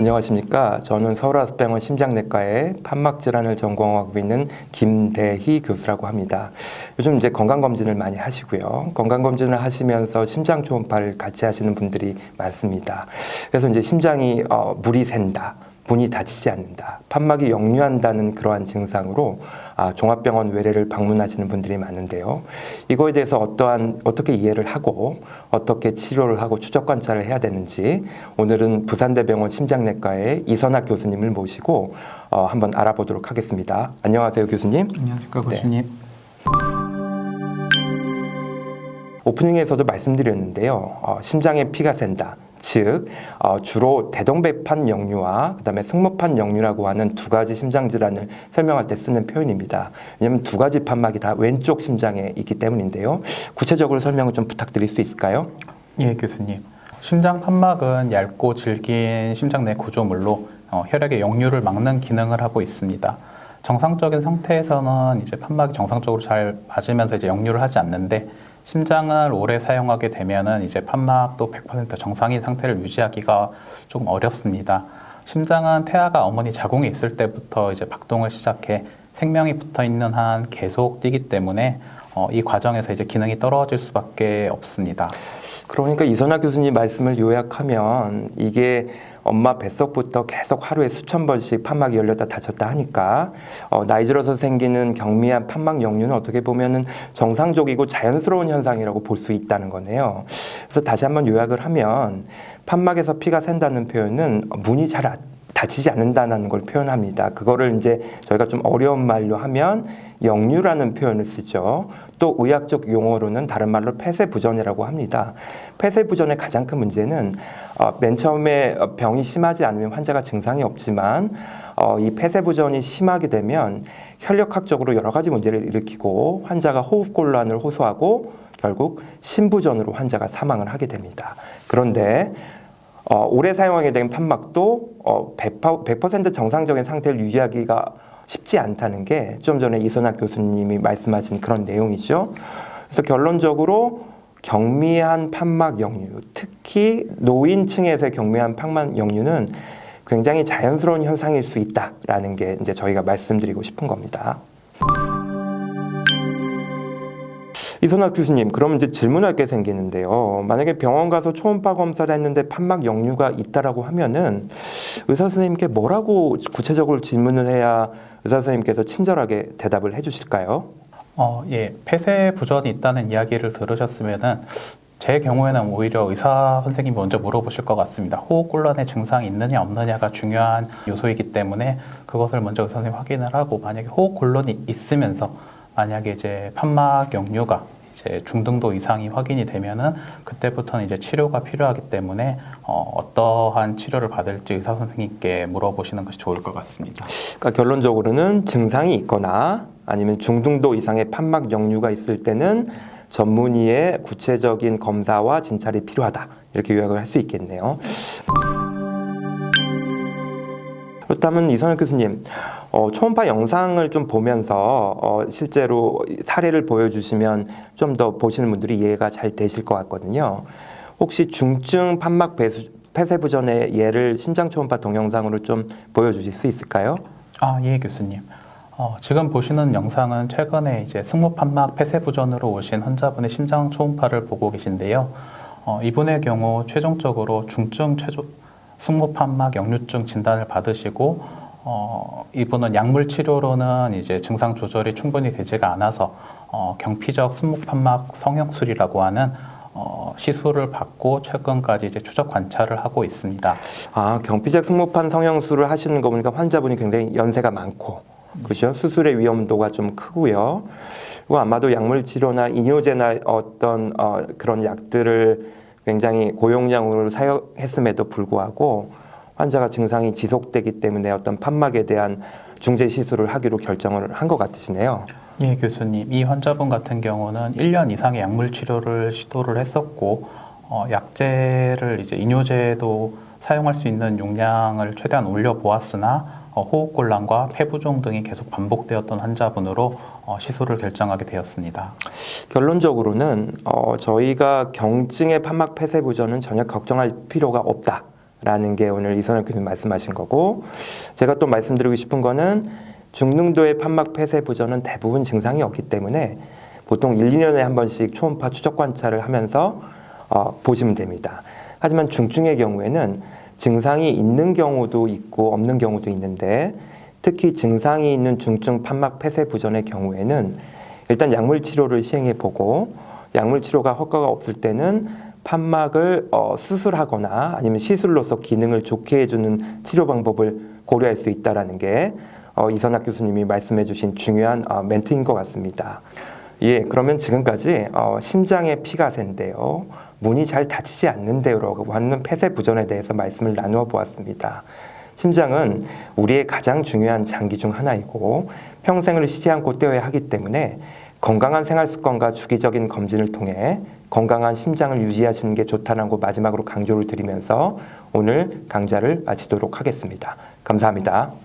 안녕하십니까. 저는 서울아스병원 심장내과의 판막 질환을 전공하고 있는 김대희 교수라고 합니다. 요즘 이제 건강검진을 많이 하시고요. 건강검진을 하시면서 심장 초음파를 같이 하시는 분들이 많습니다. 그래서 이제 심장이 물이 샌다, 문이 닫히지 않는다, 판막이 역류한다는 그러한 증상으로 종합병원 외래를 방문하시는 분들이 많은데요. 이거에 대해서 어떻게 이해를 하고 어떻게 치료를 하고 추적 관찰을 해야 되는지 오늘은 부산대병원 심장내과의 이선학 교수님을 모시고 한번 알아보도록 하겠습니다. 안녕하세요, 교수님. 안녕하십니까, 교수님. 네. 오프닝에서도 말씀드렸는데요. 심장에 피가 샌다. 즉 주로 대동배판 역류와 그다음에 승모판 역류라고 하는 두 가지 심장 질환을 설명할 때 쓰는 표현입니다. 왜냐하면 두 가지 판막이 다 왼쪽 심장에 있기 때문인데요. 구체적으로 설명을 좀 부탁드릴 수 있을까요? 예, 교수님. 심장 판막은 얇고 질긴 심장 내 구조물로 혈액의 역류를 막는 기능을 하고 있습니다. 정상적인 상태에서는 이제 판막이 정상적으로 잘 맞으면서 이제 역류를 하지 않는데, 심장을 오래 사용하게 되면은 이제 판막도 100% 정상인 상태를 유지하기가 조금 어렵습니다. 심장은 태아가 어머니 자궁에 있을 때부터 이제 박동을 시작해 생명이 붙어 있는 한 계속 뛰기 때문에 이 과정에서 이제 기능이 떨어질 수밖에 없습니다. 그러니까 이선학 교수님 말씀을 요약하면 이게 엄마 뱃속부터 계속 하루에 수천 번씩 판막이 열렸다 닫혔다 하니까 나이 들어서 생기는 경미한 판막 역류는 어떻게 보면은 정상적이고 자연스러운 현상이라고 볼 수 있다는 거네요. 그래서 다시 한번 요약을 하면 판막에서 피가 샌다는 표현은 문이 잘 닫히지 않는다는 걸 표현합니다. 그거를 이제 저희가 좀 어려운 말로 하면 역류라는 표현을 쓰죠. 또 의학적 용어로는 다른 말로 폐쇄부전이라고 합니다. 폐쇄부전의 가장 큰 문제는 맨 처음에 병이 심하지 않으면 환자가 증상이 없지만 이 폐쇄부전이 심하게 되면 혈력학적으로 여러 가지 문제를 일으키고 환자가 호흡곤란을 호소하고 결국 심부전으로 환자가 사망을 하게 됩니다. 그런데 오래 사용하게 된 판막도 100% 정상적인 상태를 유지하기가 쉽지 않다는 게 좀 전에 이선학 교수님이 말씀하신 그런 내용이죠. 그래서 결론적으로 경미한 판막 역류, 특히 노인층에서의 경미한 판막 역류는 굉장히 자연스러운 현상일 수 있다라는 게 이제 저희가 말씀드리고 싶은 겁니다. 이선학 교수님, 그럼 이제 질문할 게 생기는데요. 만약에 병원 가서 초음파 검사를 했는데 판막 역류가 있다라고 하면은 의사 선생님께 뭐라고 구체적으로 질문을 해야 의사 선생님께서 친절하게 대답을 해주실까요? 예, 폐쇄부전이 있다는 이야기를 들으셨으면은 제 경우에는 오히려 의사 선생님이 먼저 물어보실 것 같습니다. 호흡곤란의 증상이 있느냐 없느냐가 중요한 요소이기 때문에 그것을 먼저 의사 선생님이 확인을 하고, 만약에 호흡곤란이 있으면서 만약에 이제 판막 역류가 이제 중등도 이상이 확인이 되면은 그때부터는 이제 치료가 필요하기 때문에 어떠한 치료를 받을지 의사 선생님께 물어보시는 것이 좋을 것 같습니다. 그러니까 결론적으로는 증상이 있거나 아니면 중등도 이상의 판막 역류가 있을 때는 전문의의 구체적인 검사와 진찰이 필요하다, 이렇게 요약을 할 수 있겠네요. 그렇다면 이선학 교수님, 초음파 영상을 좀 보면서 실제로 사례를 보여주시면 좀 더 보시는 분들이 이해가 잘 되실 것 같거든요. 혹시 중증 판막 폐쇄부전의 예를 심장 초음파 동영상으로 좀 보여주실 수 있을까요? 예, 교수님. 지금 보시는 영상은 최근에 이제 승모판막 폐쇄부전으로 오신 환자분의 심장 초음파를 보고 계신데요. 이분의 경우 최종적으로 중증 승모판막 역류증 진단을 받으시고, 이분은 약물 치료로는 이제 증상 조절이 충분히 되지가 않아서 경피적 승모판막 성형술이라고 하는 시술을 받고 최근까지 이제 추적 관찰을 하고 있습니다. 경피적 승모판 성형술을 하시는 거 보니까 환자분이 굉장히 연세가 많고, 그죠? 수술의 위험도가 좀 크고요. 그리고 아마도 약물 치료나 이뇨제나 어떤 그런 약들을 굉장히 고용량으로 사용했음에도 불구하고 환자가 증상이 지속되기 때문에 어떤 판막에 대한 중재 시술을 하기로 결정을 한 것 같으시네요. 예, 교수님. 이 환자분 같은 경우는 1년 이상의 약물 치료를 시도를 했었고, 약제를 이제 이뇨제도 사용할 수 있는 용량을 최대한 올려보았으나 호흡곤란과 폐부종 등이 계속 반복되었던 환자분으로 시술을 결정하게 되었습니다. 결론적으로는 저희가 경증의 판막 폐쇄부전은 전혀 걱정할 필요가 없다 라는 게 오늘 이선학 교수님 말씀하신 거고, 제가 또 말씀드리고 싶은 거는 중등도의 판막 폐쇄 부전은 대부분 증상이 없기 때문에 보통 1, 2년에 한 번씩 초음파 추적 관찰을 하면서 보시면 됩니다. 하지만 중증의 경우에는 증상이 있는 경우도 있고 없는 경우도 있는데, 특히 증상이 있는 중증 판막 폐쇄 부전의 경우에는 일단 약물 치료를 시행해 보고, 약물 치료가 효과가 없을 때는 판막을 수술하거나 아니면 시술로서 기능을 좋게 해주는 치료 방법을 고려할 수 있다는 게 이선학 교수님이 말씀해 주신 중요한 멘트인 것 같습니다. 예, 그러면 지금까지 심장에 피가 샌데요, 문이 잘 닫히지 않는데요라고 하는 폐쇄 부전에 대해서 말씀을 나누어 보았습니다. 심장은 우리의 가장 중요한 장기 중 하나이고 평생을 쉬지 않고 뛰어야 하기 때문에 건강한 생활 습관과 주기적인 검진을 통해 건강한 심장을 유지하시는 게 좋다는 거 마지막으로 강조를 드리면서 오늘 강좌를 마치도록 하겠습니다. 감사합니다.